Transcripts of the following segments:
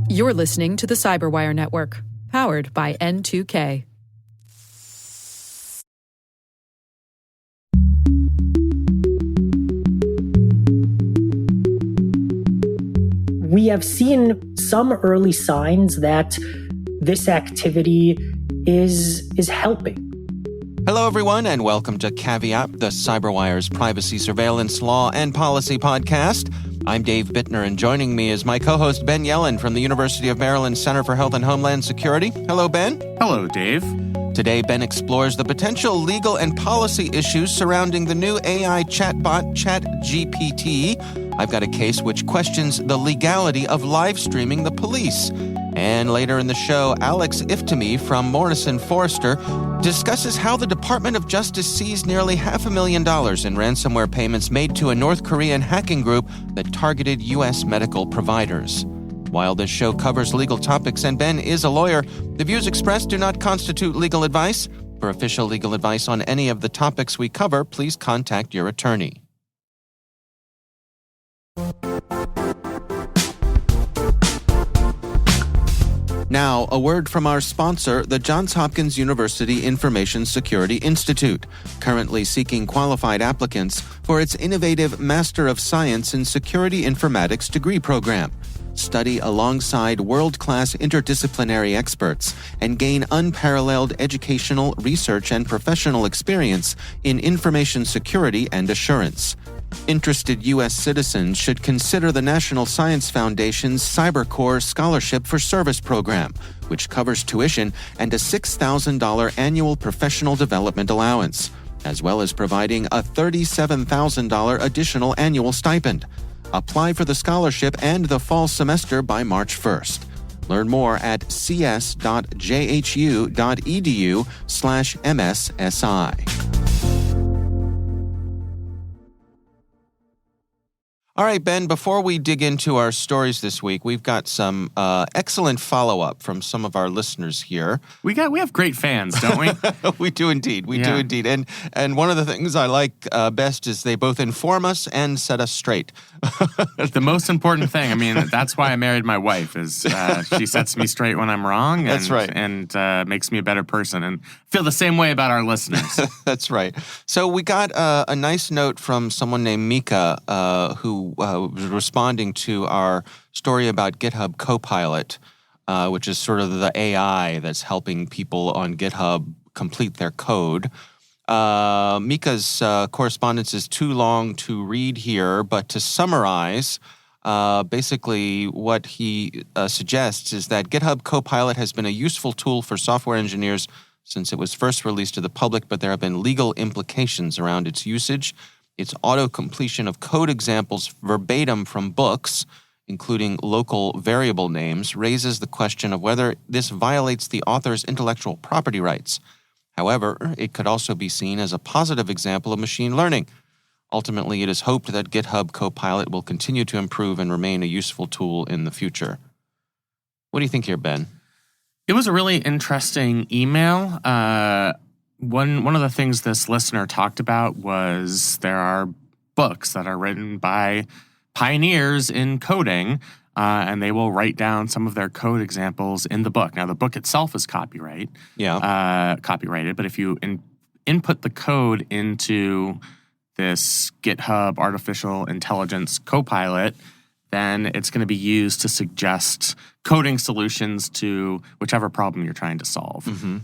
You're listening to the Cyberwire Network, powered by N2K. We have seen some early signs that this activity is helping. Hello, everyone, and welcome to Caveat, the Cyberwire's privacy surveillance law and policy podcast. I'm Dave Bittner, and joining me is my co-host Ben Yellen from the University of Maryland Center for Health and Homeland Security. Hello, Ben. Hello, Dave. Today, Ben explores the potential legal and policy issues surrounding the new AI chatbot, ChatGPT. I've got a case which questions the legality of live streaming the police. And later in the show, Alex Iftimie from Morrison Foerster discusses how the Department of Justice seized nearly $500,000 in ransomware payments made to a North Korean hacking group that targeted U.S. medical providers. While this show covers legal topics and Ben is a lawyer, the views expressed do not constitute legal advice. For official legal advice on any of the topics we cover, please contact your attorney. Now, a word from our sponsor, the Johns Hopkins University Information Security Institute, currently seeking qualified applicants for its innovative Master of Science in Security Informatics degree program. Study alongside world-class interdisciplinary experts and gain unparalleled educational, research, and professional experience in information security and assurance. Interested U.S. citizens should consider the National Science Foundation's CyberCore Scholarship for Service program, which covers tuition and a $6,000 annual professional development allowance, as well as providing a $37,000 additional annual stipend. Apply for the scholarship and the fall semester by March 1st. Learn more at cs.jhu.edu/MSSI. All right, Ben, before we dig into our stories this week, we've got some excellent follow-up from some of our listeners here. We have great fans, don't we? We do indeed. We do indeed. And one of the things I like best is they both inform us and set us straight. The most important thing. I mean, that's why I married my wife, is she sets me straight when I'm wrong. That's right. And makes me a better person. And feel the same way about our listeners. That's right. So we got a nice note from someone named Micah, who was responding to our story about GitHub Copilot, which is sort of the AI that's helping people on GitHub complete their code. Mika's correspondence is too long to read here, but to summarize, basically what he suggests is that GitHub Copilot has been a useful tool for software engineers since it was first released to the public, but there have been legal implications around its usage. Its auto-completion of code examples verbatim from books, including local variable names, raises the question of whether this violates the author's intellectual property rights. However, it could also be seen as a positive example of machine learning. Ultimately, it is hoped that GitHub Copilot will continue to improve and remain a useful tool in the future. What do you think here, Ben? It was a really interesting email. One of the things this listener talked about was there are books that are written by pioneers in coding, and they will write down some of their code examples in the book. Now, the book itself is copyrighted, but if you input the code into this GitHub artificial intelligence copilot, then it's going to be used to suggest coding solutions to whichever problem you're trying to solve. Mm-hmm.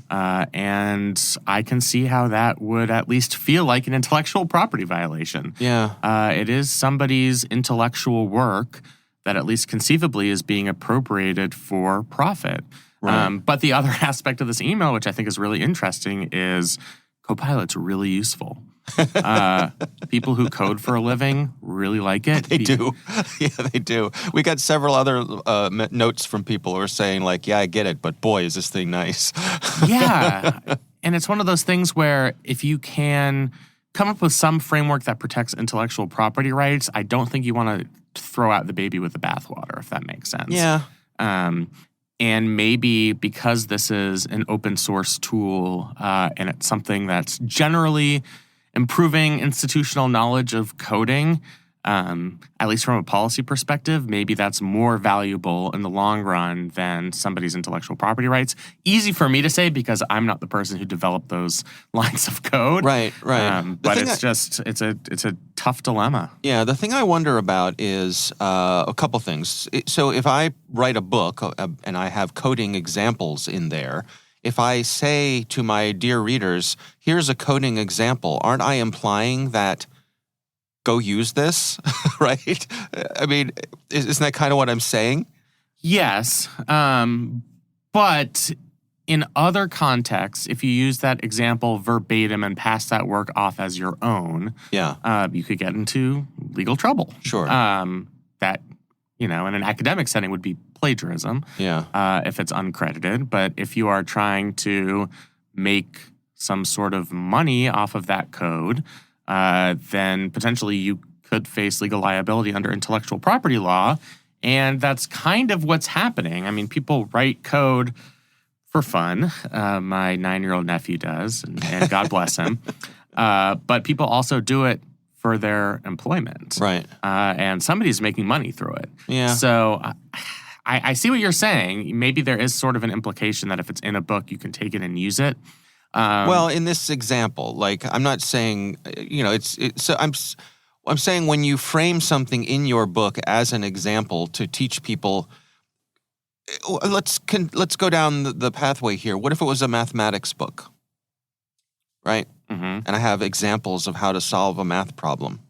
And I can see how that would at least feel like an intellectual property violation. Yeah. It is somebody's intellectual work that at least conceivably is being appropriated for profit. Right. But the other aspect of this email, which I think is really interesting, is Copilot's really useful. People who code for a living really like it. They do. Yeah, they do. We got several other notes from people who are saying, like, yeah, I get it, but boy, is this thing nice. Yeah. And it's one of those things where if you can come up with some framework that protects intellectual property rights, I don't think you want to throw out the baby with the bathwater, if that makes sense. Yeah. And maybe because this is an open source tool and it's something that's generally improving institutional knowledge of coding, At least from a policy perspective, maybe that's more valuable in the long run than somebody's intellectual property rights. Easy for me to say because I'm not the person who developed those lines of code. Right. But it's a tough dilemma. Yeah, the thing I wonder about is a couple things. So if I write a book and I have coding examples in there, if I say to my dear readers, here's a coding example, aren't I implying that go use this, right? I mean, isn't that kind of what I'm saying? Yes, but in other contexts, if you use that example verbatim and pass that work off as your own, you could get into legal trouble. Sure. That, in an academic setting would be plagiarism if it's uncredited. But if you are trying to make some sort of money off of that code, then potentially you could face legal liability under intellectual property law. And that's kind of what's happening. I mean, people write code for fun. My 9-year-old nephew does, and God bless him. But people also do it for their employment. Right. And somebody's making money through it. Yeah. So I see what you're saying. Maybe there is sort of an implication that if it's in a book, you can take it and use it. Well, in this example, I'm not saying, I'm saying when you frame something in your book as an example to teach people, let's go down the pathway here. What if it was a mathematics book, right? Mm-hmm. And I have examples of how to solve a math problem.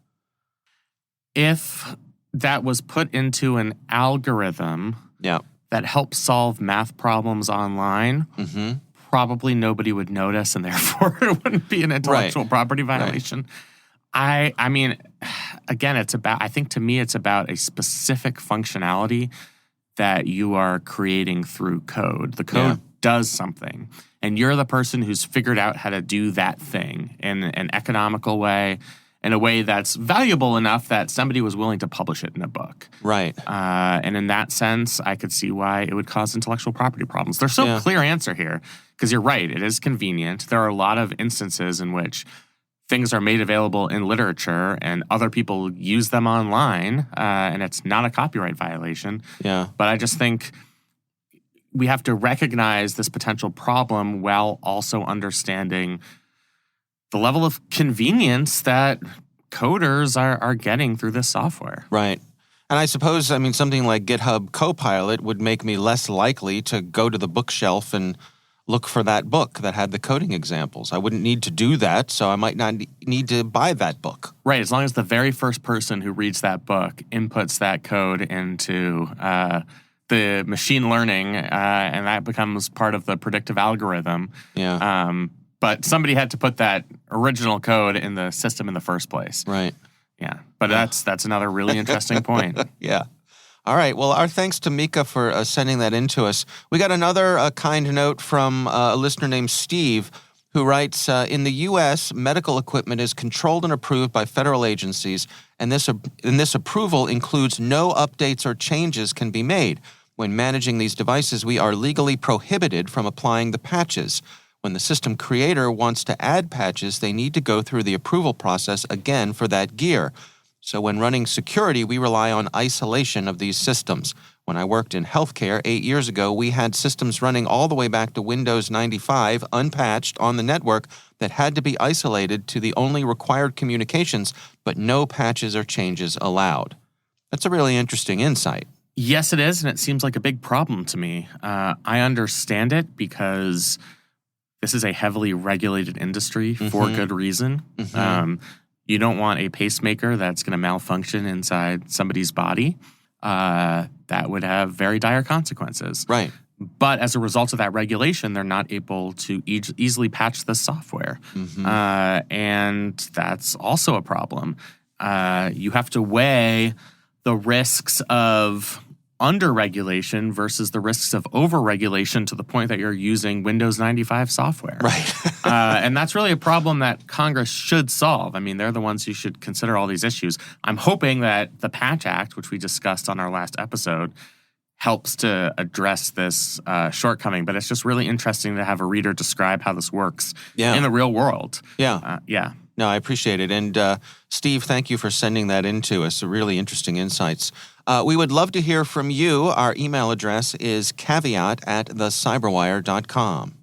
If that was put into an algorithm that helps solve math problems online, probably nobody would notice, and therefore it wouldn't be an intellectual property violation. Right. I mean, again, I think to me it's about a specific functionality that you are creating through code. The code does something, and you're the person who's figured out how to do that thing in an economical way, in a way that's valuable enough that somebody was willing to publish it in a book. Right. And in that sense, I could see why it would cause intellectual property problems. There's no clear answer here, because you're right, it is convenient. There are a lot of instances in which things are made available in literature and other people use them online, and it's not a copyright violation. Yeah. But I just think we have to recognize this potential problem while also understanding the level of convenience that coders are getting through this software. Right. And I suppose, something like GitHub Copilot would make me less likely to go to the bookshelf and look for that book that had the coding examples. I wouldn't need to do that, so I might not need to buy that book. Right, as long as the very first person who reads that book inputs that code into the machine learning, and that becomes part of the predictive algorithm. Yeah. But somebody had to put that original code in the system in the first place. Right. Yeah, but that's another really interesting point. Yeah. All right. Well, our thanks to Micah for sending that in to us. We got another kind note from a listener named Steve, who writes, in the U.S., medical equipment is controlled and approved by federal agencies, and this approval includes no updates or changes can be made. When managing these devices, we are legally prohibited from applying the patches. When the system creator wants to add patches, they need to go through the approval process again for that gear. So when running security, we rely on isolation of these systems. When I worked in healthcare 8 years ago, we had systems running all the way back to Windows 95, unpatched on the network, that had to be isolated to the only required communications, but no patches or changes allowed. That's a really interesting insight. Yes, it is, and it seems like a big problem to me. I understand it because this is a heavily regulated industry for good reason. You don't want a pacemaker that's going to malfunction inside somebody's body. That would have very dire consequences. Right. But as a result of that regulation, they're not able to easily patch the software. And that's also a problem. You have to weigh the risks of under-regulation versus the risks of over-regulation to the point that you're using Windows 95 software. Right. And that's really a problem that Congress should solve. I mean, they're the ones who should consider all these issues. I'm hoping that the Patch Act, which we discussed on our last episode, helps to address this shortcoming. But it's just really interesting to have a reader describe how this works in the real world. Yeah. No, I appreciate it. And Steve, thank you for sending that in to us. Really interesting insights. We would love to hear from you. Our email address is caveat@thecyberwire.com.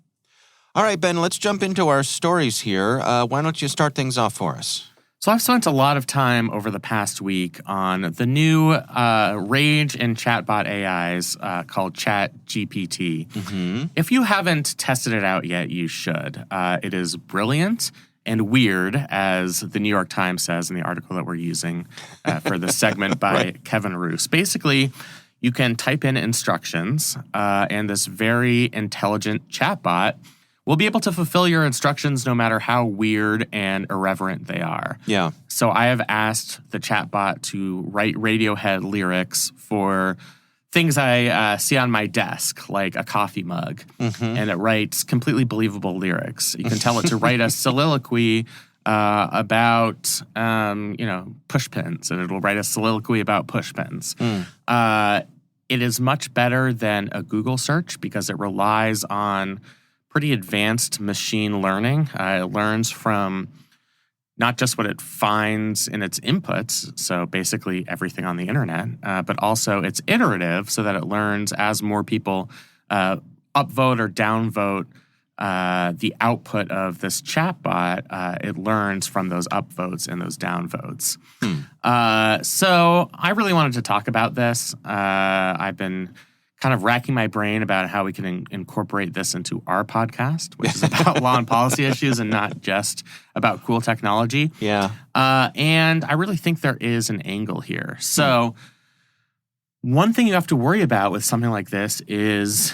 All right, Ben, let's jump into our stories here. Why don't you start things off for us? So I've spent a lot of time over the past week on the new rage in chatbot AIs called ChatGPT. Mm-hmm. If you haven't tested it out yet, you should. It is brilliant and weird, as the New York Times says in the article that we're using for this segment by Right. Kevin Roos. Basically, you can type in instructions, and this very intelligent chatbot will be able to fulfill your instructions no matter how weird and irreverent they are. Yeah. So I have asked the chatbot to write Radiohead lyrics for things I see on my desk, like a coffee mug, and it writes completely believable lyrics. You can tell it to write a soliloquy about, push pins, and it'll write a soliloquy about push pins. It is much better than a Google search because it relies on pretty advanced machine learning. It learns from not just what it finds in its inputs, so basically everything on the internet, but also it's iterative so that it learns as more people upvote or downvote the output of this chatbot, it learns from those upvotes and those downvotes. So I really wanted to talk about this. I've been kind of racking my brain about how we can incorporate this into our podcast, which is about law and policy issues and not just about cool technology. Yeah. And I really think there is an angle here. So one thing you have to worry about with something like this is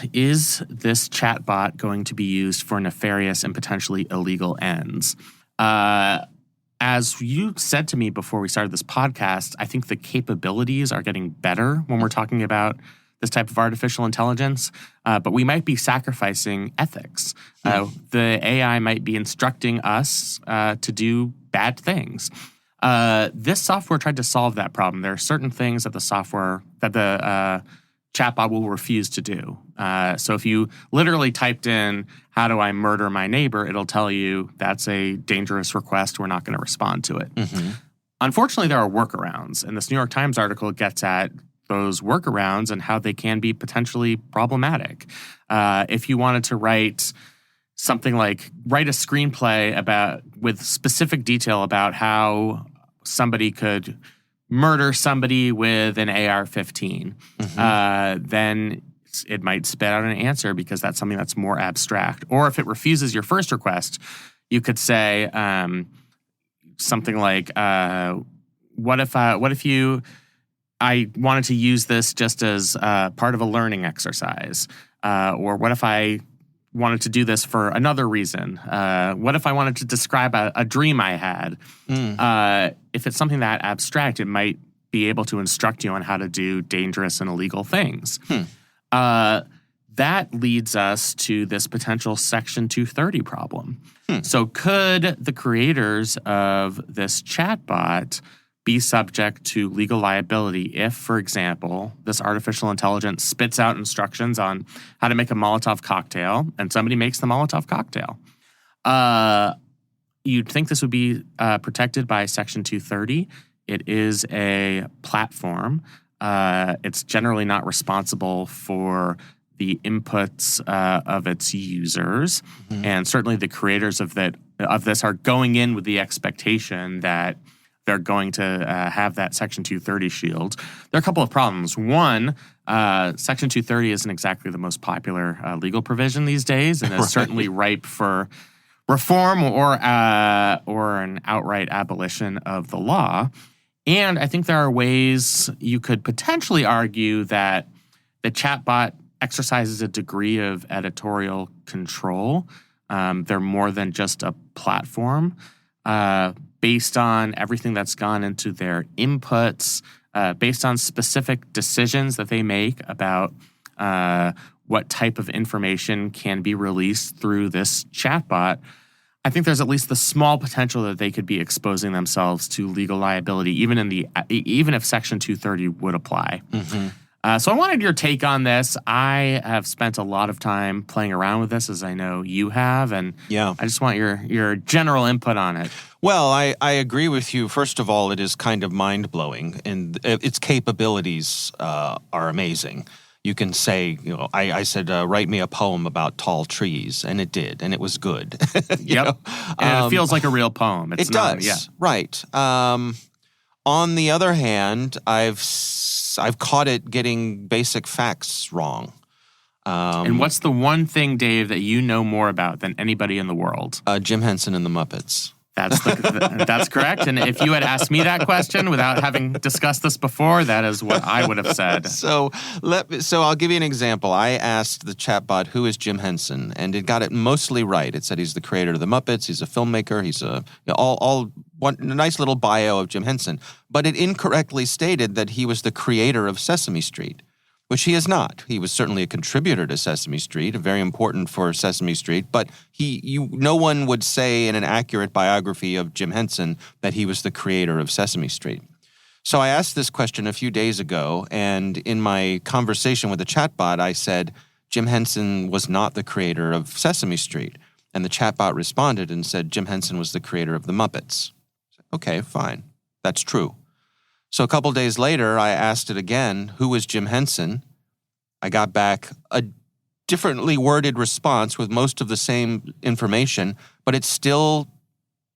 this chatbot going to be used for nefarious and potentially illegal ends? As you said to me before we started this podcast, I think the capabilities are getting better when we're talking about this type of artificial intelligence, but we might be sacrificing ethics. The AI might be instructing us to do bad things. This software tried to solve that problem. There are certain things that the chatbot will refuse to do. So if you literally typed in, "How do I murder my neighbor?" it'll tell you that's a dangerous request. We're not going to respond to it. Unfortunately, there are workarounds, and this New York Times article gets at those workarounds and how they can be potentially problematic. If you wanted to write something like write a screenplay with specific detail about how somebody could murder somebody with an AR-15, then it might spit out an answer because that's something that's more abstract. Or if it refuses your first request, you could say something like, I wanted to use this just as part of a learning exercise. Or what if I wanted to do this for another reason? What if I wanted to describe a dream I had? If it's something that abstract, it might be able to instruct you on how to do dangerous and illegal things. That leads us to this potential Section 230 problem. So could the creators of this chatbot be subject to legal liability if, for example, this artificial intelligence spits out instructions on how to make a Molotov cocktail and somebody makes the Molotov cocktail? You'd think this would be protected by Section 230. It is a platform. It's generally not responsible for the inputs of its users. And certainly the creators of this are going in with the expectation that they're going to have that Section 230 shield. There are a couple of problems. One, Section 230 isn't exactly the most popular legal provision these days, and is certainly ripe for reform or an outright abolition of the law. And I think there are ways you could potentially argue that the chatbot exercises a degree of editorial control. They're more than just a platform. Based on everything that's gone into their inputs, based on specific decisions that they make about what type of information can be released through this chatbot, I think there's at least the small potential that they could be exposing themselves to legal liability, even if Section 230 would apply. So I wanted your take on this. I have spent a lot of time playing around with this, as I know you have, and I just want your general input on it. Well, I agree with you. First of all, it is kind of mind-blowing, and its capabilities are amazing. You can say, I said, write me a poem about tall trees, and it did, and it was good. Yep. And it feels like a real poem. It does, right. On the other hand, I've caught it getting basic facts wrong. And what's the one thing, Dave, that you know more about than anybody in the world? Jim Henson and the Muppets. That's correct. And if you had asked me that question without having discussed this before, that is what I would have said. So I'll give you an example. I asked the chatbot, who is Jim Henson? And it got it mostly right. It said he's the creator of the Muppets. He's a filmmaker. He's a nice little bio of Jim Henson. But it incorrectly stated that he was the creator of Sesame Street, which he is not. He was certainly a contributor to Sesame Street, very important for Sesame Street, but no one would say in an accurate biography of Jim Henson that he was the creator of Sesame Street. So I asked this question a few days ago, and in my conversation with the chatbot, I said, Jim Henson was not the creator of Sesame Street. And the chatbot responded and said, Jim Henson was the creator of the Muppets. Okay, fine. That's true. So a couple days later, I asked it again, who is Jim Henson? I got back a differently worded response with most of the same information, but it still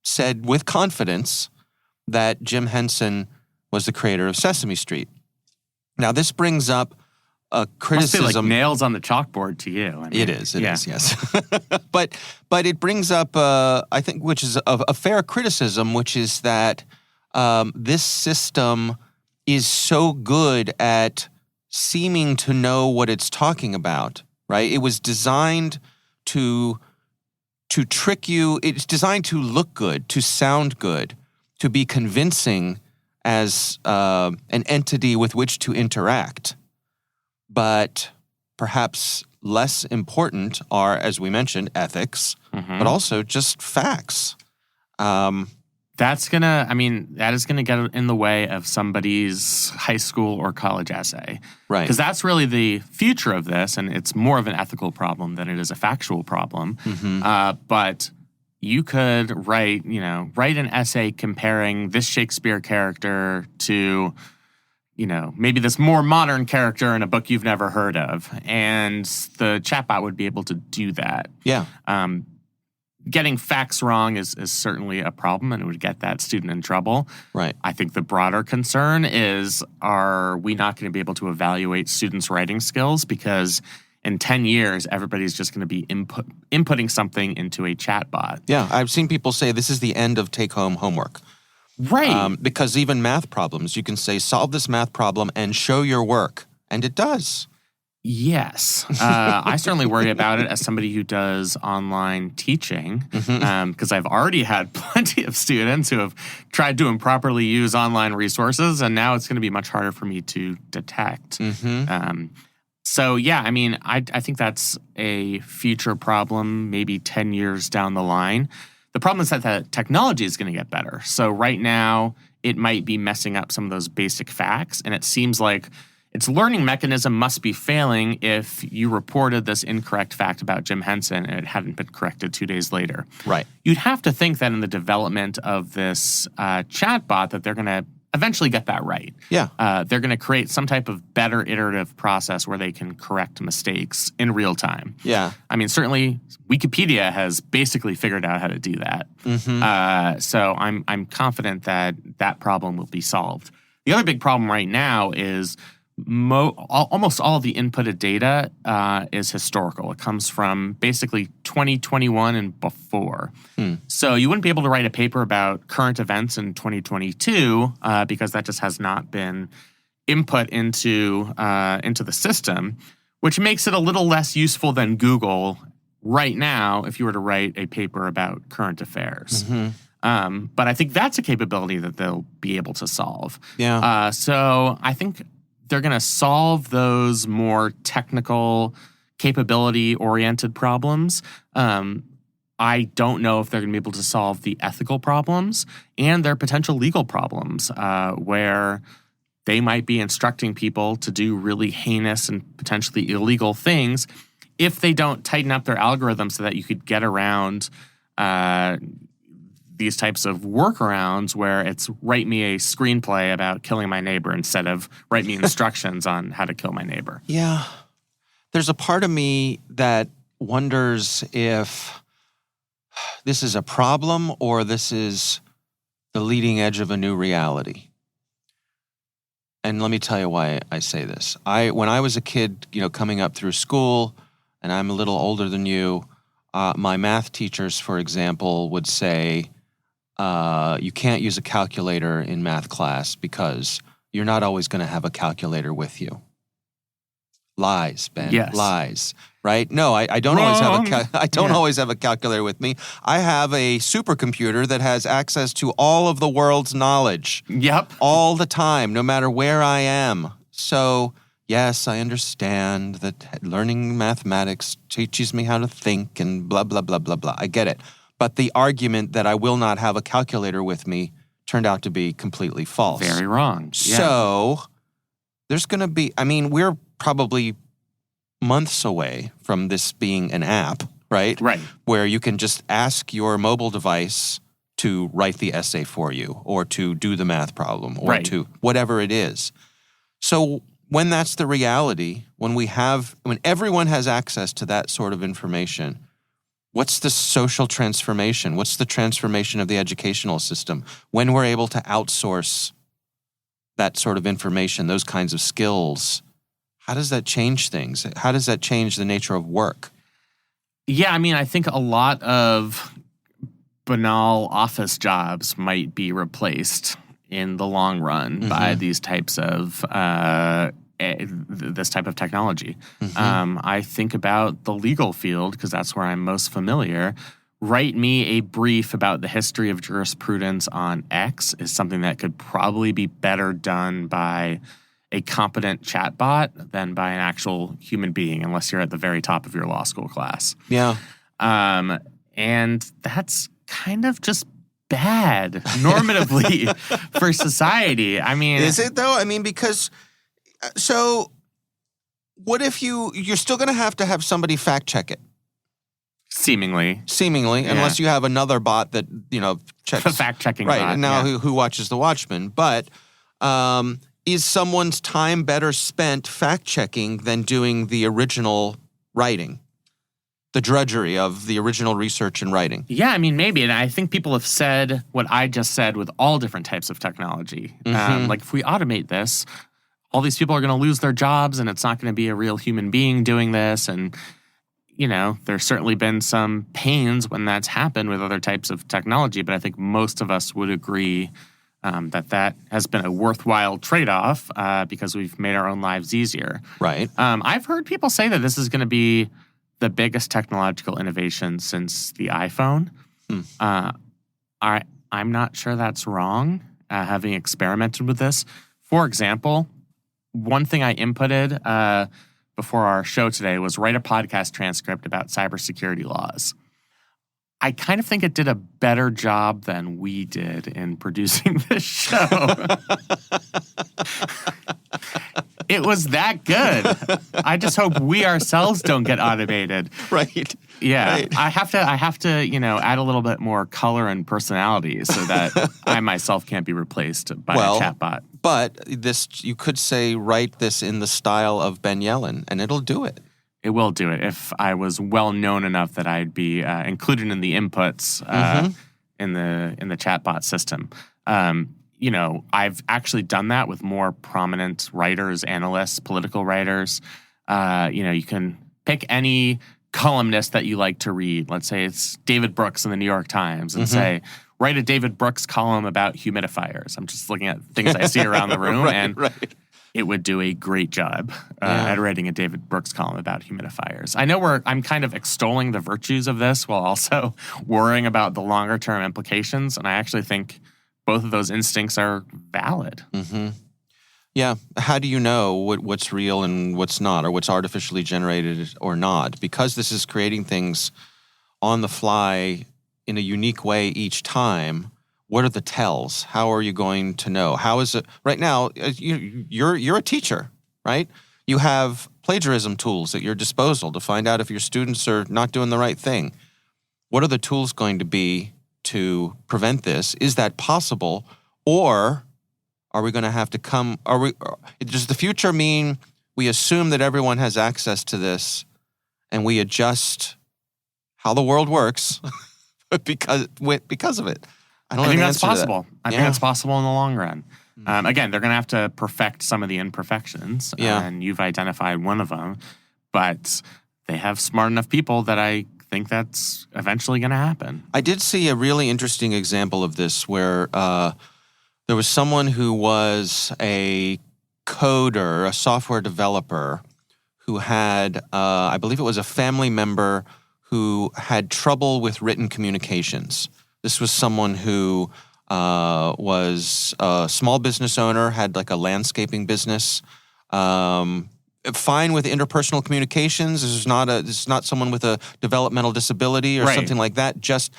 said with confidence that Jim Henson was the creator of Sesame Street. Now, this brings up a criticism. Must be like nails on the chalkboard to you. I mean, it is, yes. But it brings up, I think, which is a fair criticism, which is that this system is so good at seeming to know what it's talking about, right? It was designed to trick you. It's designed to look good, to sound good, to be convincing as an entity with which to interact. But perhaps less important are, as we mentioned, ethics, but also just facts. That is going to get in the way of somebody's high school or college essay. Right. Because that's really the future of this, and it's more of an ethical problem than it is a factual problem. But you could write an essay comparing this Shakespeare character to, maybe this more modern character in a book you've never heard of. And the chatbot would be able to do that. Yeah. Getting facts wrong is certainly a problem, and it would get that student in trouble. Right. I think the broader concern is, are we not going to be able to evaluate students' writing skills? Because in 10 years, everybody's just going to be inputting something into a chatbot. Yeah, I've seen people say this is the end of take-home homework. Right. Because even math problems, you can say, solve this math problem and show your work. And it does. Yes. I certainly worry about it as somebody who does online teaching, because I've already had plenty of students who have tried to improperly use online resources, and now it's going to be much harder for me to detect. So, yeah, I think that's a future problem, maybe 10 years down the line. The problem is that the technology is going to get better. So right now, it might be messing up some of those basic facts, and it seems like its learning mechanism must be failing if you reported this incorrect fact about Jim Henson and it hadn't been corrected 2 days later. Right. You'd have to think that in the development of this chatbot that they're going to eventually get that right. Yeah. They're going to create some type of better iterative process where they can correct mistakes in real time. Yeah. Certainly Wikipedia has basically figured out how to do that. So I'm confident that that problem will be solved. The other big problem right now is almost all of the inputted data is historical. It comes from basically 2021 and before. So you wouldn't be able to write a paper about current events in 2022 because that just has not been input into the system, which makes it a little less useful than Google right now if you were to write a paper about current affairs. But I think that's a capability that they'll be able to solve. Yeah. So I think they're going to solve those more technical, capability-oriented problems. I don't know if they're going to be able to solve the ethical problems and their potential legal problems, where they might be instructing people to do really heinous and potentially illegal things if they don't tighten up their algorithm so that you could get around these types of workarounds where it's write me a screenplay about killing my neighbor instead of write me instructions on how to kill my neighbor. Yeah. There's a part of me that wonders if this is a problem or this is the leading edge of a new reality. And let me tell you why I say this. When I was a kid, coming up through school, and I'm a little older than you, my math teachers, for example, would say, you can't use a calculator in math class because you're not always going to have a calculator with you. Lies, Ben. Yes. Lies. Right? No, I don't always have a calculator with me. I have a supercomputer that has access to all of the world's knowledge. Yep. All the time, no matter where I am. So, yes, I understand that learning mathematics teaches me how to think and blah, blah, blah, blah, blah. I get it. But the argument that I will not have a calculator with me turned out to be completely false. Very wrong. Yeah. So, there's going to be, we're probably months away from this being an app, right? Right. Where you can just ask your mobile device to write the essay for you or to do the math problem or to whatever it is. So when that's the reality, when everyone has access to that sort of information, what's the social transformation? What's the transformation of the educational system? When we're able to outsource that sort of information, those kinds of skills, how does that change things? How does that change the nature of work? Yeah, I think a lot of banal office jobs might be replaced in the long run by these types of this type of technology. I think about the legal field because that's where I'm most familiar. Write me a brief about the history of jurisprudence on X is something that could probably be better done by a competent chatbot than by an actual human being, unless you're at the very top of your law school class. Yeah. And that's kind of just bad normatively for society. Is it though? Because so what if you're still going to have somebody fact check it? Seemingly, unless you have another bot that, checks. The fact-checking bot. Right, and now who watches the Watchmen. But is someone's time better spent fact-checking than doing the original writing? The drudgery of the original research and writing? Yeah, maybe. And I think people have said what I just said with all different types of technology. Like, if we automate this, all these people are going to lose their jobs and it's not going to be a real human being doing this. And there's certainly been some pains when that's happened with other types of technology, but I think most of us would agree that has been a worthwhile trade-off because we've made our own lives easier. Right. I've heard people say that this is going to be the biggest technological innovation since the iPhone. I'm not sure that's wrong, having experimented with this. For example, one thing I inputted before our show today was write a podcast transcript about cybersecurity laws. I kind of think it did a better job than we did in producing this show. It was that good. I just hope we ourselves don't get automated. Right. Yeah. Right. I have to, add a little bit more color and personality so that I myself can't be replaced by a chatbot. But you could say, write this in the style of Ben Yellen, and it'll do it. It will do it if I was well known enough that I'd be included in the inputs in the chatbot system. I've actually done that with more prominent writers, analysts, political writers. You can pick any columnist that you like to read. Let's say it's David Brooks in the New York Times and say, write a David Brooks column about humidifiers. I'm just looking at things I see around the room it would do a great job at writing a David Brooks column about humidifiers. I know I'm kind of extolling the virtues of this while also worrying about the longer term implications. And I actually think both of those instincts are valid. Yeah. How do you know what's real and what's not, or what's artificially generated or not? Because this is creating things on the fly in a unique way each time. what are the tells? How are you going to know? How is it right now? You're a teacher, right? You have plagiarism tools at your disposal to find out if your students are not doing the right thing. What are the tools going to be to prevent this? Is that possible? Or are we going to have to does the future mean we assume that everyone has access to this and we adjust how the world works because of it? I think that's possible. I think that's possible in the long run. Again, they're going to have to perfect some of the imperfections, and you've identified one of them, but they have smart enough people that I think that's eventually going to happen. I did see a really interesting example of this where there was someone who was a coder, a software developer, who had, I believe it was a family member who had trouble with written communications. This was someone who was a small business owner, had like a landscaping business, fine with interpersonal communications. This is not someone with a developmental disability or something like that, just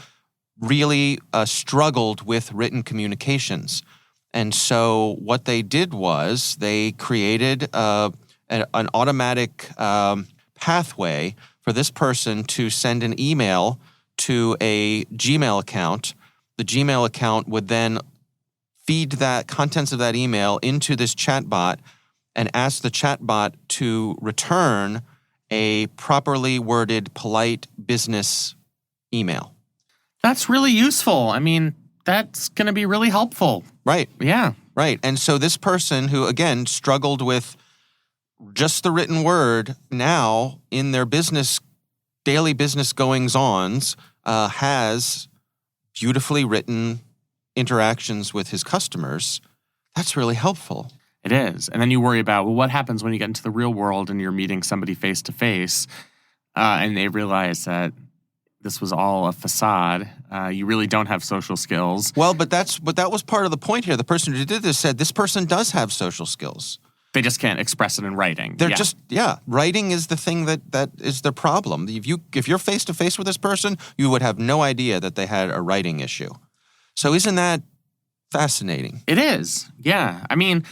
really struggled with written communications. And so what they did was they created an automatic pathway for this person to send an email to a Gmail account. The Gmail account would then feed that contents of that email into this chatbot and ask the chatbot to return a properly worded, polite business email. That's really useful. I mean, that's going to be really helpful. Right. Yeah. Right. And so this person who, again, struggled with just the written word, now in their daily business goings-ons, has beautifully written interactions with his customers. That's really helpful. It is. And then you worry about, well, what happens when you get into the real world and you're meeting somebody face-to-face and they realize that this was all a facade. You really don't have social skills. Well, but that was part of the point here. The person who did this said this person does have social skills. They just can't express it in writing. Writing is the thing that is the problem. If you're face to face with this person, you would have no idea that they had a writing issue. So isn't that fascinating? It is. Yeah. I mean,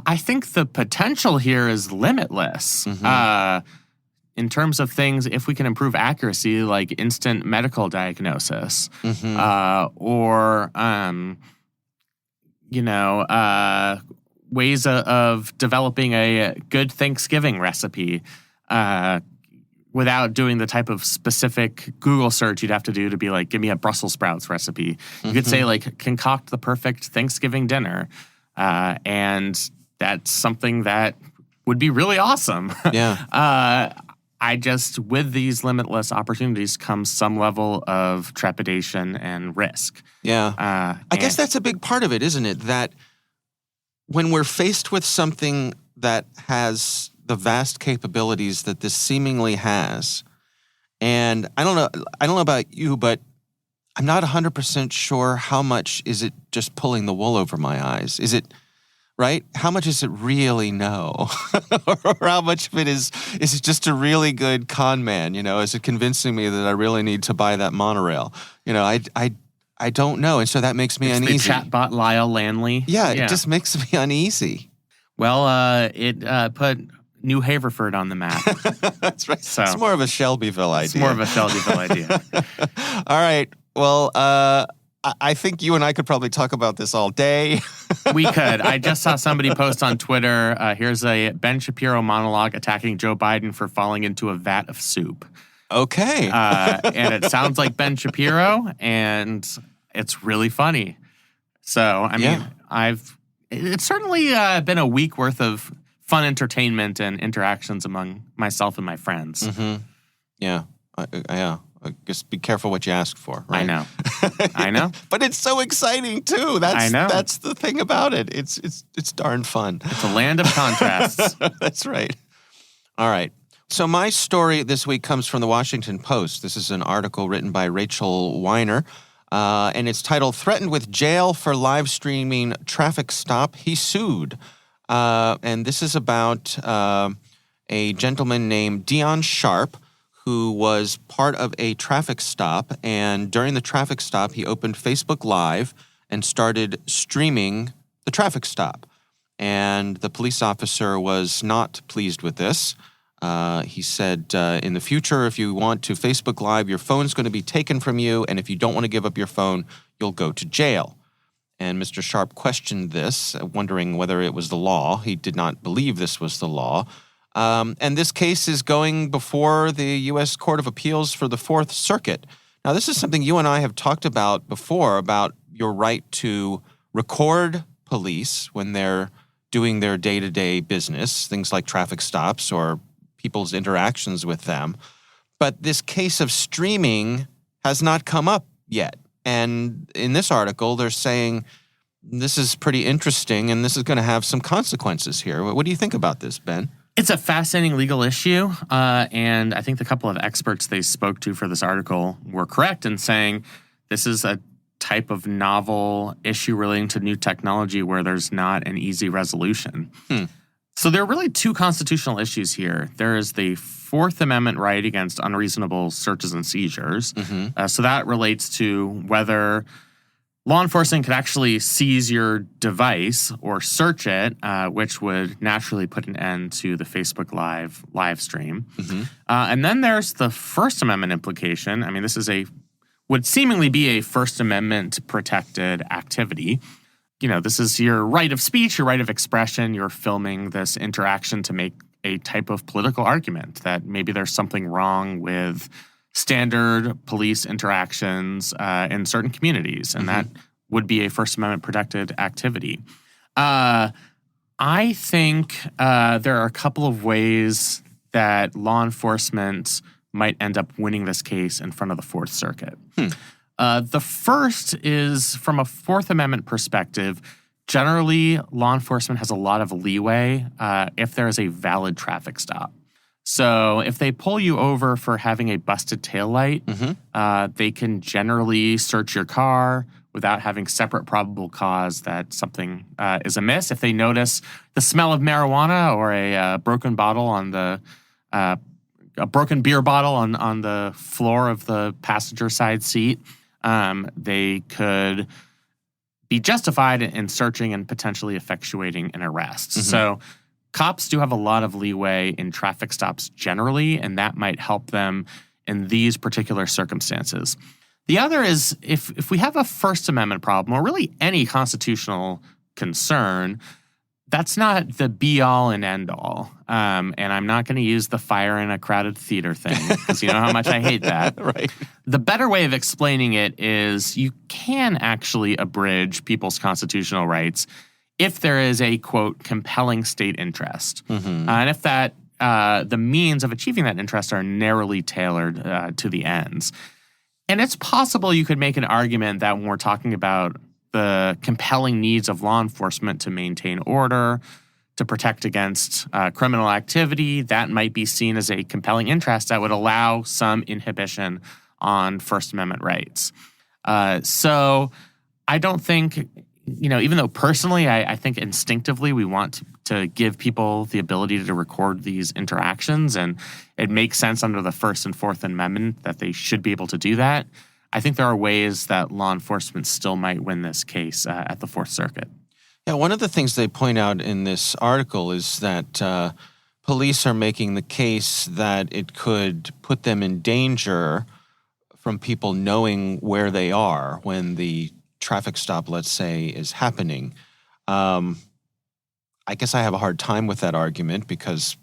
I think the potential here is limitless. Mm-hmm. In terms of things, if we can improve accuracy, like instant medical diagnosis, mm-hmm. Or ways of developing a good Thanksgiving recipe without doing the type of specific Google search you'd have to do to be like, give me a Brussels sprouts recipe. You could say like, concoct the perfect Thanksgiving dinner. And that's something that would be really awesome. Yeah. With these limitless opportunities comes some level of trepidation and risk. Yeah. I guess that's a big part of it, isn't it? That when we're faced with something that has the vast capabilities that this seemingly has, and I don't know about you, but I'm not 100% sure how much is it just pulling the wool over my eyes. Is it, right? How much does it really know? Or how much of it is it just a really good con man? Is it convincing me that I really need to buy that monorail? I don't know. And so that makes me uneasy. The chatbot Lyle Lanley. Yeah, it just makes me uneasy. Well, it put New Haverford on the map. That's right. So, it's more of a Shelbyville idea. It's more of a Shelbyville idea. All right. Well, I think you and I could probably talk about this all day. We could. I just saw somebody post on Twitter, here's a Ben Shapiro monologue attacking Joe Biden for falling into a vat of soup. Okay. And it sounds like Ben Shapiro, and it's really funny. So, I mean, it's certainly been a week worth of fun entertainment and interactions among myself and my friends. Mm-hmm. Yeah. Just be careful what you ask for, right? I know. But it's so exciting too. That's the thing about it. It's darn fun. It's a land of contrasts. That's right. All right. So my story this week comes from the Washington Post. This is an article written by Rachel Weiner, and it's titled "Threatened with Jail for Live Streaming Traffic Stop, He Sued." And this is about a gentleman named Dion Sharp, who was part of a traffic stop. And during the traffic stop, he opened Facebook Live and started streaming the traffic stop. And the police officer was not pleased with this. He said, in the future, if you want to Facebook Live, your phone's going to be taken from you, and if you don't want to give up your phone, you'll go to jail. And Mr. Sharp questioned this, wondering whether it was the law. He did not believe this was the law. And this case is going before the U.S. Court of Appeals for the Fourth Circuit. Now, this is something you and I have talked about before, about your right to record police when they're doing their day-to-day business, things like traffic stops or people's interactions with them. But this case of streaming has not come up yet. And in this article, they're saying this is pretty interesting and this is going to have some consequences here. What do you think about this, Ben? It's a fascinating legal issue, and I think the couple of experts they spoke to for this article were correct in saying this is a type of novel issue relating to new technology where there's not an easy resolution. So there are really two constitutional issues here. There is the Fourth Amendment right against unreasonable searches and seizures. So that relates to whether law enforcement could actually seize your device or search it, which would naturally put an end to the Facebook live stream. And then there's the First Amendment implication. I mean, this is would seemingly be a First Amendment protected activity. You know, this is your right of speech, your right of expression. You're filming this interaction to make a type of political argument that maybe there's something wrong with standard police interactions in certain communities, and that would be a First Amendment protected activity. I think there are a couple of ways that law enforcement might end up winning this case in front of the Fourth Circuit. The first is, from a Fourth Amendment perspective, generally law enforcement has a lot of leeway if there is a valid traffic stop. So if they pull you over for having a busted taillight, they can generally search your car without having separate probable cause that something is amiss. If they notice the smell of marijuana or a broken bottle on the a broken beer bottle on the floor of the passenger side seat, they could be justified in searching and potentially effectuating an arrest. So cops do have a lot of leeway in traffic stops generally, and that might help them in these particular circumstances. The other is if we have a First Amendment problem, or really any constitutional concern, that's not the be-all and end-all. And I'm not going to use the fire in a crowded theater thing, because you know how much I hate that. Right. The better way of explaining it is you can actually abridge people's constitutional rights if there is a, quote, compelling state interest. And if that the means of achieving that interest are narrowly tailored to the ends. And it's possible you could make an argument that when we're talking about the compelling needs of law enforcement to maintain order, to protect against criminal activity, that might be seen as a compelling interest that would allow some inhibition on First Amendment rights. So I don't think, even though personally I think instinctively we want to give people the ability to record these interactions, and it makes sense under the First and Fourth Amendment that they should be able to do that, I think there are ways that law enforcement still might win this case at the Fourth Circuit. Yeah, one of the things they point out in this article is that police are making the case that it could put them in danger from people knowing where they are when the traffic stop, let's say, is happening. I guess I have a hard time with that argument because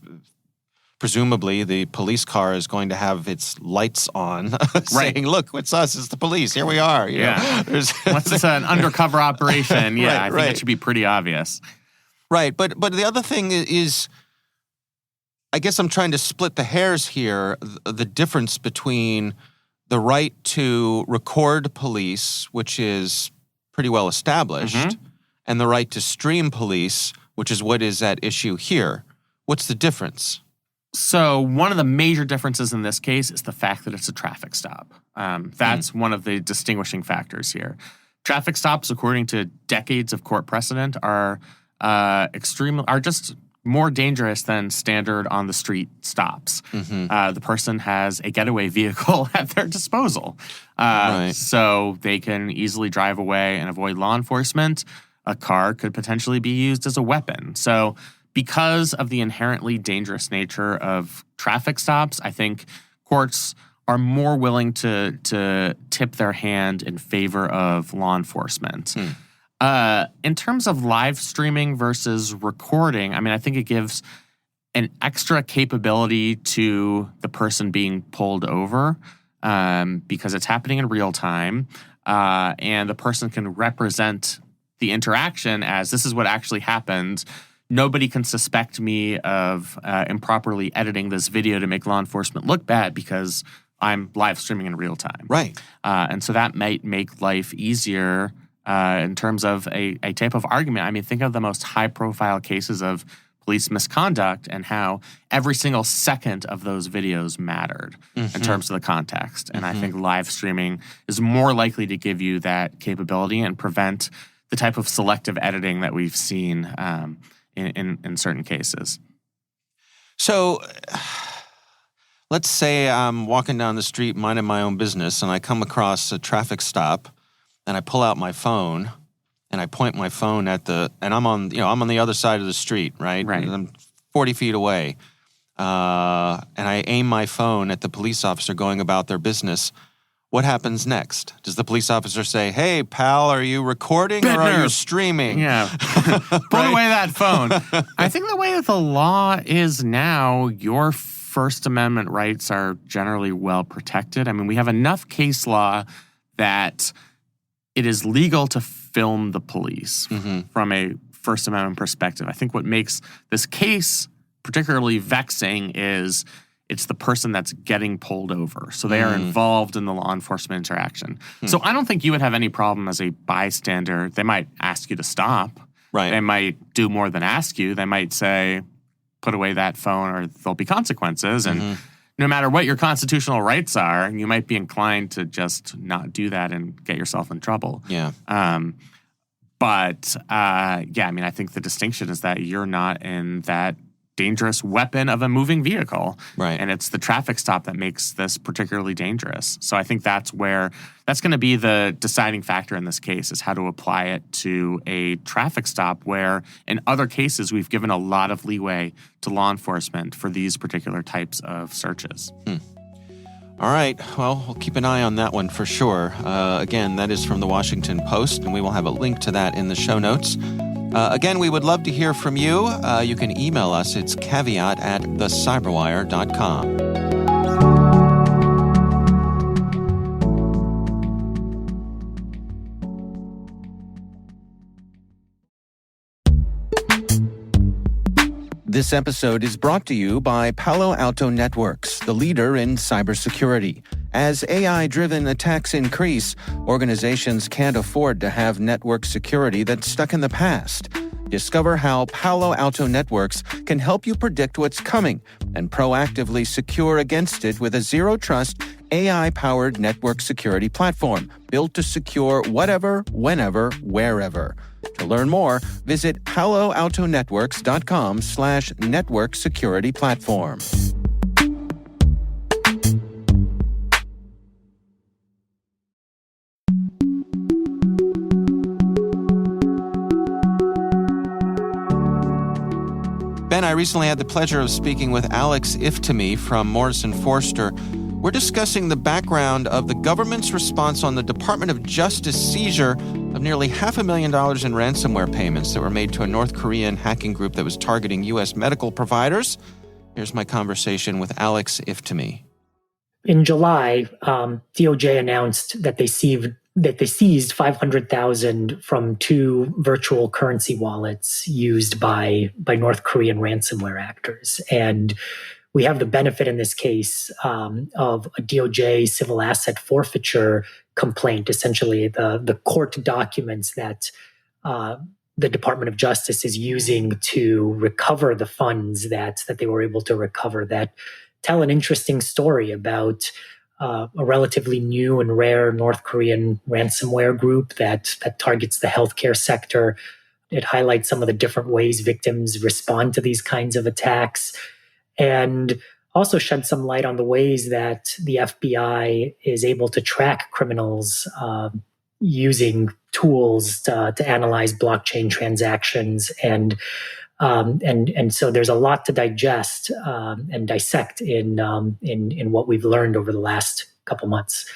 presumably the police car is going to have its lights on saying, look, it's us, it's the police, here we are. You know? Once it's an undercover operation, I think it should be pretty obvious. Right, but the other thing is, I guess I'm trying to split the hairs here, the difference between the right to record police, which is pretty well established, and the right to stream police, which is what is at issue here. What's the difference? So one of the major differences in this case is the fact that it's a traffic stop. That's one of the distinguishing factors here. Traffic stops, according to decades of court precedent, are just more dangerous than standard on the street stops. The person has a getaway vehicle at their disposal. So they can easily drive away and avoid law enforcement. A car could potentially be used as a weapon. So because of the inherently dangerous nature of traffic stops, I think courts are more willing to tip their hand in favor of law enforcement. In terms of live streaming versus recording, I mean, I think it gives an extra capability to the person being pulled over because it's happening in real time, and the person can represent the interaction as this is what actually happened. Nobody can suspect me of improperly editing this video to make law enforcement look bad because I'm live streaming in real time. Right. And so that might make life easier in terms of a type of argument. I mean, think of the most high-profile cases of police misconduct and how every single second of those videos mattered in terms of the context. And I think live streaming is more likely to give you that capability and prevent the type of selective editing that we've seen in certain cases. So let's say I'm walking down the street minding my own business and I come across a traffic stop and I pull out my phone and I point my phone at and I'm on the other side of the street, right? Right. And I'm 40 feet away. And I aim my phone at the police officer going about their business. What happens next? Does the police officer say, "Hey, pal, are you recording or are you streaming?" Yeah. Put away that phone. I think the way that the law is now, your First Amendment rights are generally well protected. I mean, we have enough case law that it is legal to film the police from a First Amendment perspective. I think what makes this case particularly vexing is it's the person that's getting pulled over. So they are involved in the law enforcement interaction. So I don't think you would have any problem as a bystander. They might ask you to stop. Right. They might do more than ask you. They might say, put away that phone or there'll be consequences. And no matter what your constitutional rights are, you might be inclined to just not do that and get yourself in trouble. Yeah. But I mean, I think the distinction is that you're not in that dangerous weapon of a moving vehicle. Right. And it's the traffic stop that makes this particularly dangerous. So I think that's going to be the deciding factor in this case, is how to apply it to a traffic stop where in other cases we've given a lot of leeway to law enforcement for these particular types of searches. All right. Well, we'll keep an eye on that one for sure. Again, that is from the Washington Post, and we will have a link to that in the show notes. Again, we would love to hear from you. You can email us. It's caveat@thecyberwire.com. This episode is brought to you by Palo Alto Networks, the leader in cybersecurity. As AI-driven attacks increase, organizations can't afford to have network security that's stuck in the past. Discover how Palo Alto Networks can help you predict what's coming and proactively secure against it with a zero-trust, AI-powered network security platform built to secure whatever, whenever, wherever. To learn more, visit paloaltonetworks.com/network security platform. Ben, I recently had the pleasure of speaking with Alex Iftimie from Morrison Foerster. We're discussing the background of the government's response on the Department of Justice seizure of nearly $500,000 in ransomware payments that were made to a North Korean hacking group that was targeting U.S. medical providers. Here's my conversation with Alex Iftimie. In July, DOJ announced that they seized $500,000 from two virtual currency wallets used by North Korean ransomware actors. And we have the benefit in this case of a DOJ civil asset forfeiture complaint, essentially the court documents that the Department of Justice is using to recover the funds that they were able to recover, that tell an interesting story about a relatively new and rare North Korean ransomware group that targets the healthcare sector. It highlights some of the different ways victims respond to these kinds of attacks, and also shed some light on the ways that the FBI is able to track criminals using tools to analyze blockchain transactions. And so there's a lot to digest and dissect in what we've learned over the last couple months.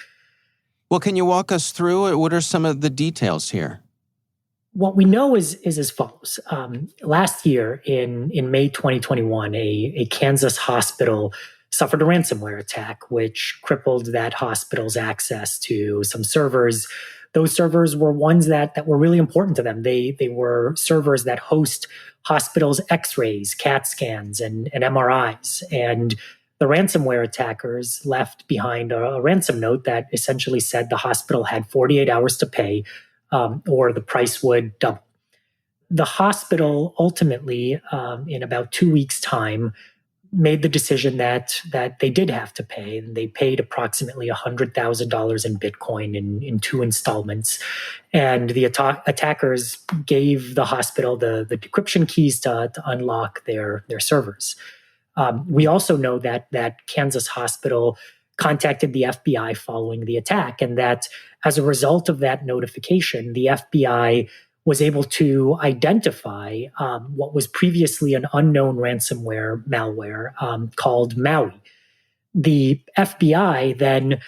Well, can you walk us through it? What are some of the details here? What we know is as follows. Last year, in May 2021, a Kansas hospital suffered a ransomware attack, which crippled that hospital's access to some servers. Those servers were ones that were really important to them. They were servers that host hospitals' X-rays, CAT scans, and MRIs. And the ransomware attackers left behind a ransom note that essentially said the hospital had 48 hours to pay, or the price would double. The hospital ultimately, in about 2 weeks' time, made the decision that they did have to pay, and they paid approximately $100,000 in Bitcoin in 2 installments. And the attackers gave the hospital the decryption keys to unlock their servers. We also know that Kansas hospital contacted the FBI following the attack, and that as a result of that notification, the FBI was able to identify what was previously an unknown ransomware malware called Maui. The FBI then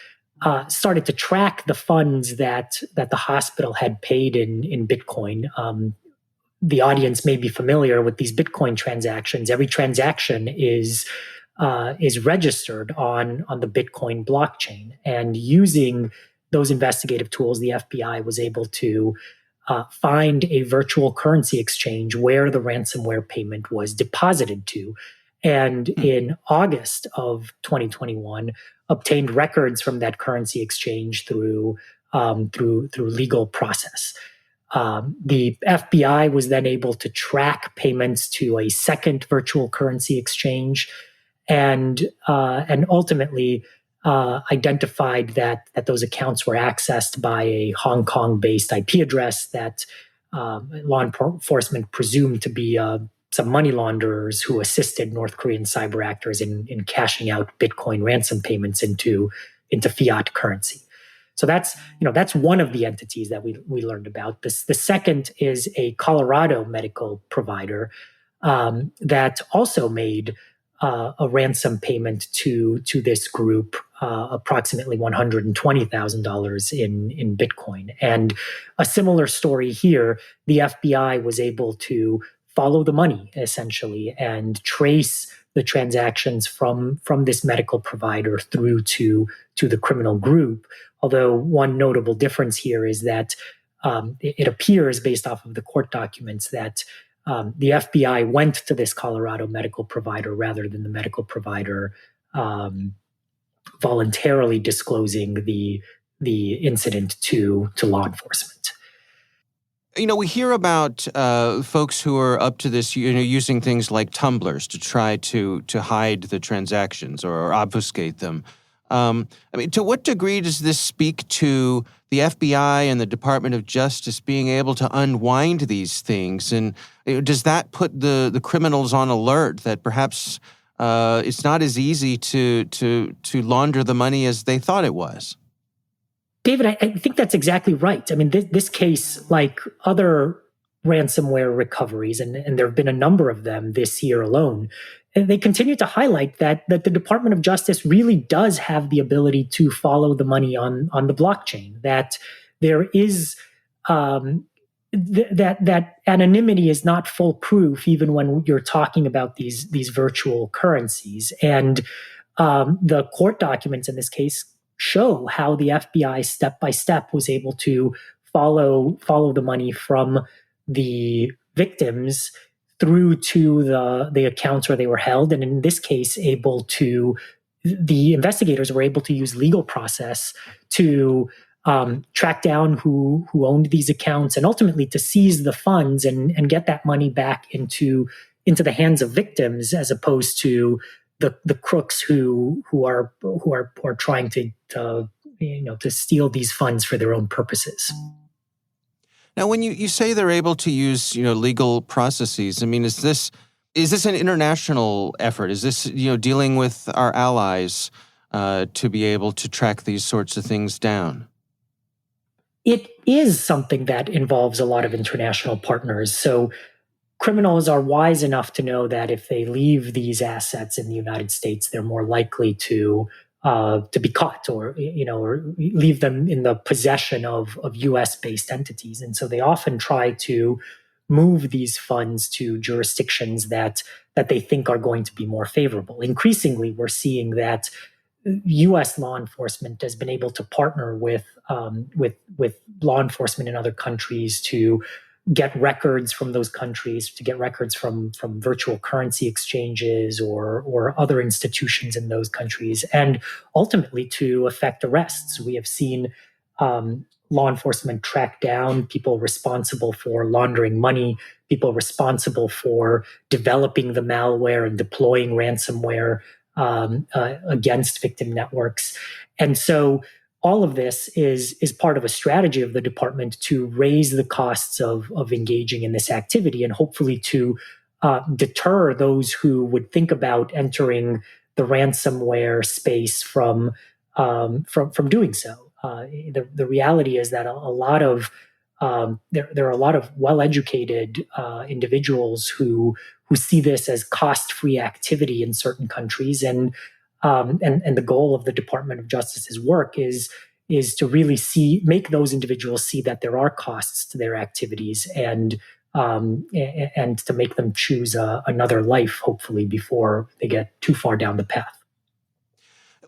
started to track the funds that the hospital had paid in Bitcoin. The audience may be familiar with these Bitcoin transactions. Every transaction is registered on the Bitcoin blockchain, and using those investigative tools, the FBI was able to find a virtual currency exchange where the ransomware payment was deposited to, and in August of 2021, obtained records from that currency exchange through legal process. The FBI was then able to track payments to a second virtual currency exchange, and ultimately identified that those accounts were accessed by a Hong Kong-based IP address that law enforcement presumed to be some money launderers who assisted North Korean cyber actors in cashing out Bitcoin ransom payments into fiat currency. So that's one of the entities that we learned about. The second is a Colorado medical provider that also made a ransom payment to this group, approximately $120,000 in Bitcoin. And a similar story here, the FBI was able to follow the money, essentially, and trace the transactions from this medical provider through to the criminal group. Although one notable difference here is that it appears, based off of the court documents, that the FBI went to this Colorado medical provider rather than the medical provider voluntarily disclosing the incident to law enforcement. We hear about folks who are up to this, using things like tumblers to try to hide the transactions or obfuscate them. To what degree does this speak to the FBI and the Department of Justice being able to unwind these things? And does that put the criminals on alert that perhaps it's not as easy to launder the money as they thought it was? David, I think that's exactly right. I mean, this case, like other ransomware recoveries, and there have been a number of them this year alone, and they continue to highlight that the Department of Justice really does have the ability to follow the money on the blockchain, that there is that anonymity is not foolproof even when you're talking about these virtual currencies. And the court documents in this case show how the FBI step by step was able to follow the money from the victims through to the accounts where they were held, and in this case, the investigators were able to use legal process to track down who owned these accounts, and ultimately to seize the funds and get that money back into the hands of victims, as opposed to the crooks who are trying to steal these funds for their own purposes. Now, when you say they're able to use, legal processes, I mean, is this an international effort? Is this, dealing with our allies to be able to track these sorts of things down? It is something that involves a lot of international partners. So criminals are wise enough to know that if they leave these assets in the United States, they're more likely to be caught, or leave them in the possession of U.S.-based entities. And so they often try to move these funds to jurisdictions that they think are going to be more favorable. Increasingly, we're seeing that U.S. law enforcement has been able to partner with law enforcement in other countries to get records from those countries, to get records from virtual currency exchanges or other institutions in those countries, and ultimately to effect arrests. We have seen law enforcement track down people responsible for laundering money, people responsible for developing the malware and deploying ransomware against victim networks. And so all of this is part of a strategy of the department to raise the costs of engaging in this activity, and hopefully to deter those who would think about entering the ransomware space from doing so. The reality is that a lot of there are a lot of well-educated individuals who see this as cost-free activity in certain countries, and the goal of the Department of Justice's work is to really make those individuals see that there are costs to their activities, and to make them choose another life, hopefully, before they get too far down the path.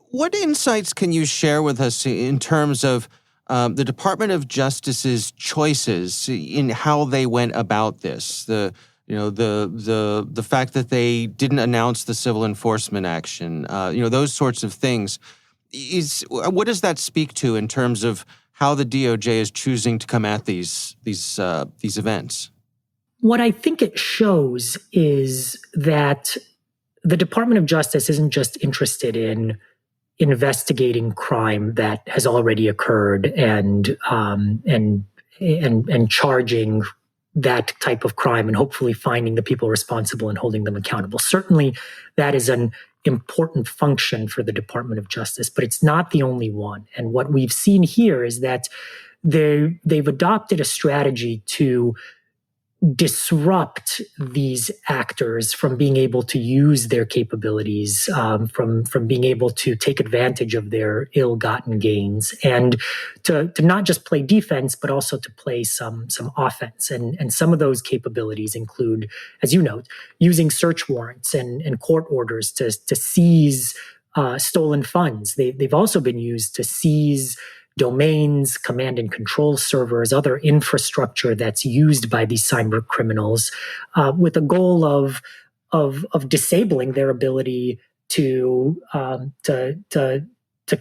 What insights can you share with us in terms of the Department of Justice's choices in how they went about this? The fact that they didn't announce the civil enforcement action, those sorts of things. What does that speak to in terms of how the DOJ is choosing to come at these events? What I think it shows is that the Department of Justice isn't just interested in investigating crime that has already occurred and charging that type of crime, and hopefully finding the people responsible and holding them accountable. Certainly, that is an important function for the Department of Justice, but it's not the only one. And what we've seen here is that they've adopted a strategy to disrupt these actors from being able to use their capabilities, from being able to take advantage of their ill-gotten gains, and to not just play defense, but also to play some offense. And some of those capabilities include, as you note, using search warrants and court orders to seize stolen funds. They've also been used to seize domains, command and control servers, other infrastructure that's used by these cyber criminals, with a goal of disabling their ability to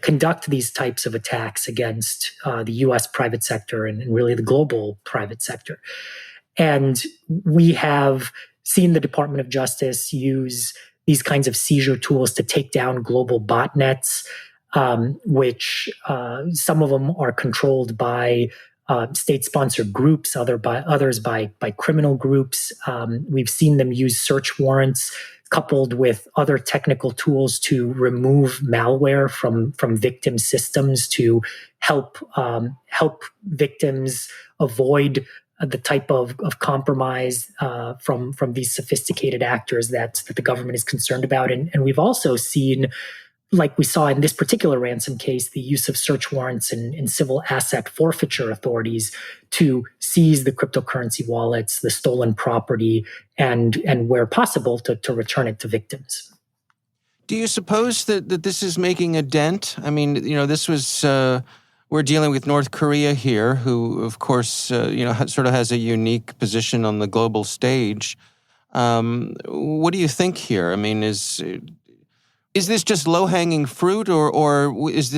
conduct these types of attacks against the U.S. private sector and really the global private sector. And we have seen the Department of Justice use these kinds of seizure tools to take down global botnets, which some of them are controlled by state-sponsored groups, others by criminal groups. We've seen them use search warrants coupled with other technical tools to remove malware from victim systems to help victims avoid the type of compromise from these sophisticated actors that the government is concerned about. And we've also seen, like we saw in this particular ransom case, the use of search warrants and civil asset forfeiture authorities to seize the cryptocurrency wallets, the stolen property, and where possible, to return it to victims. Do you suppose that this is making a dent? I mean, this was, we're dealing with North Korea here, who, of course, sort of has a unique position on the global stage. What do you think here? I mean, is this just low-hanging fruit, or does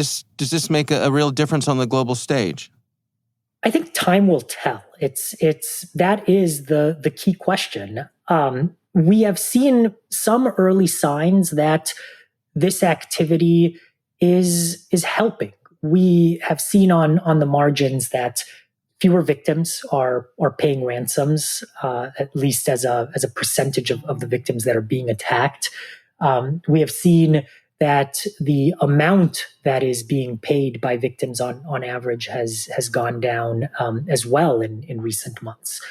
this make a real difference on the global stage? I think time will tell. That is the key question. We have seen some early signs that this activity is helping. We have seen on the margins that fewer victims are paying ransoms, at least as a percentage of the victims that are being attacked. We have seen that the amount that is being paid by victims on average has gone down as well in recent months.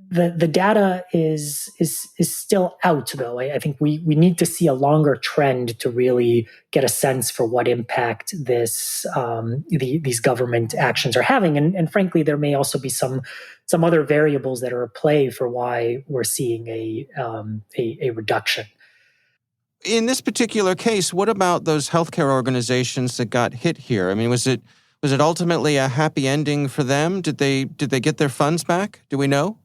The data is still out, though. I think we need to see a longer trend to really get a sense for what impact these government actions are having. And frankly, there may also be some other variables that are at play for why we're seeing a reduction. In this particular case, what about those healthcare organizations that got hit here? I mean, was it ultimately a happy ending for them? Did they get their funds back? Do we know?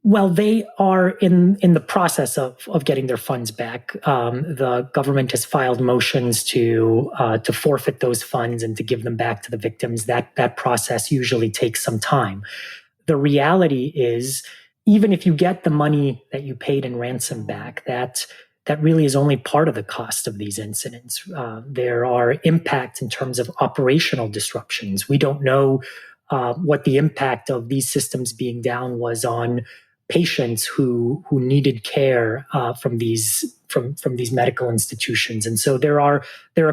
Well, they are in the process of getting their funds back. The government has filed motions to forfeit those funds and to give them back to the victims. That process usually takes some time. The reality is, even if you get the money that you paid in ransom back, that really is only part of the cost of these incidents. There are impacts in terms of operational disruptions. We don't know what the impact of these systems being down was on patients who needed care from these medical institutions. And so there are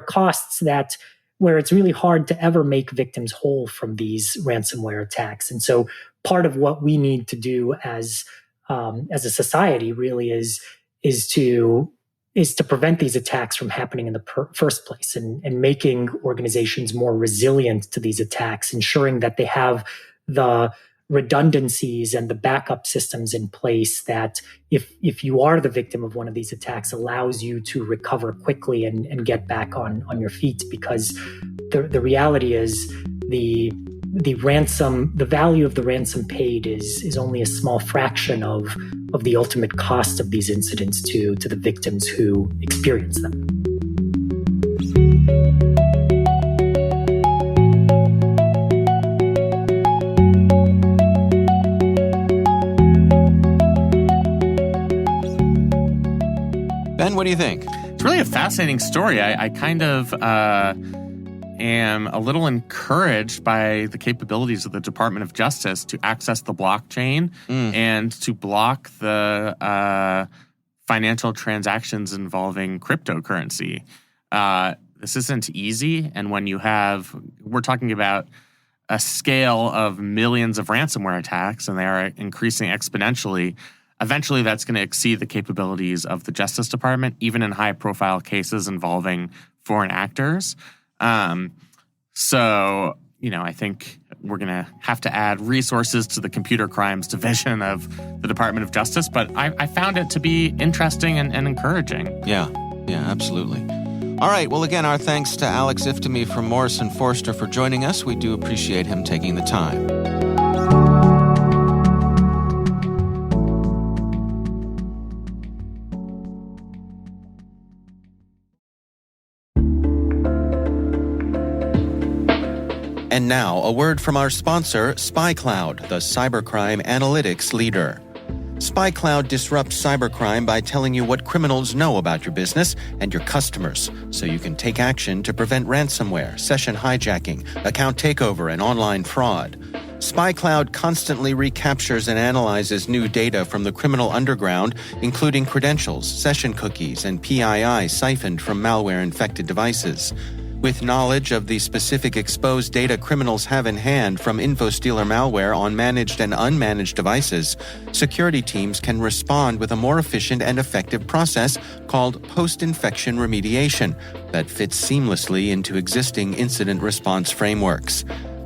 costs where it's really hard to ever make victims whole from these ransomware attacks. And so part of what we need to do as a society really is to prevent these attacks from happening in the first place, and making organizations more resilient to these attacks, ensuring that they have the redundancies and the backup systems in place that if you are the victim of one of these attacks, allows you to recover quickly and get back on your feet. Because the reality is the value of the ransom paid is only a small fraction of the ultimate cost of these incidents to the victims who experience them. Ben, what do you think? It's really a fascinating story. I kind of am a little encouraged by the capabilities of the Department of Justice to access the blockchain and to block the financial transactions involving cryptocurrency. This isn't easy. And when we're talking about a scale of millions of ransomware attacks, and they are increasing exponentially, eventually that's going to exceed the capabilities of the Justice Department, even in high-profile cases involving foreign actors. So, I think we're going to have to add resources to the computer crimes division of the Department of Justice, but I found it to be interesting and encouraging. Yeah, absolutely. All right, well, again, our thanks to Alex Iftimie from Morrison Foerster for joining us. We do appreciate him taking the time. And now, a word from our sponsor, SpyCloud, the cybercrime analytics leader. SpyCloud disrupts cybercrime by telling you what criminals know about your business and your customers, so you can take action to prevent ransomware, session hijacking, account takeover, and online fraud. SpyCloud constantly recaptures and analyzes new data from the criminal underground, including credentials, session cookies, and PII siphoned from malware-infected devices. With knowledge of the specific exposed data criminals have in hand from InfoStealer malware on managed and unmanaged devices, security teams can respond with a more efficient and effective process called post-infection remediation that fits seamlessly into existing incident response frameworks.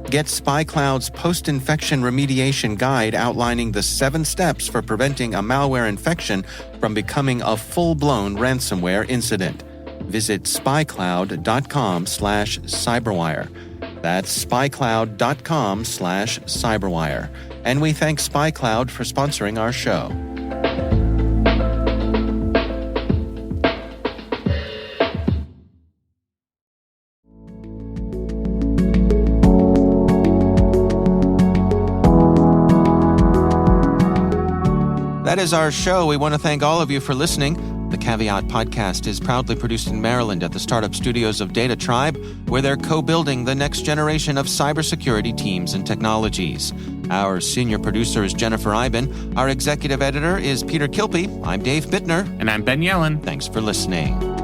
Get SpyCloud's post-infection remediation guide outlining the 7 steps for preventing a malware infection from becoming a full-blown ransomware incident. Visit spycloud.com/cyberwire. That's spycloud.com/cyberwire. And we thank SpyCloud for sponsoring our show. That is our show. We want to thank all of you for listening. The Caveat podcast is proudly produced in Maryland at the startup studios of Data Tribe, where they're co-building the next generation of cybersecurity teams and technologies. Our senior producer is Jennifer Iben. Our executive editor is Peter Kilpie. I'm Dave Bittner. And I'm Ben Yellen. Thanks for listening.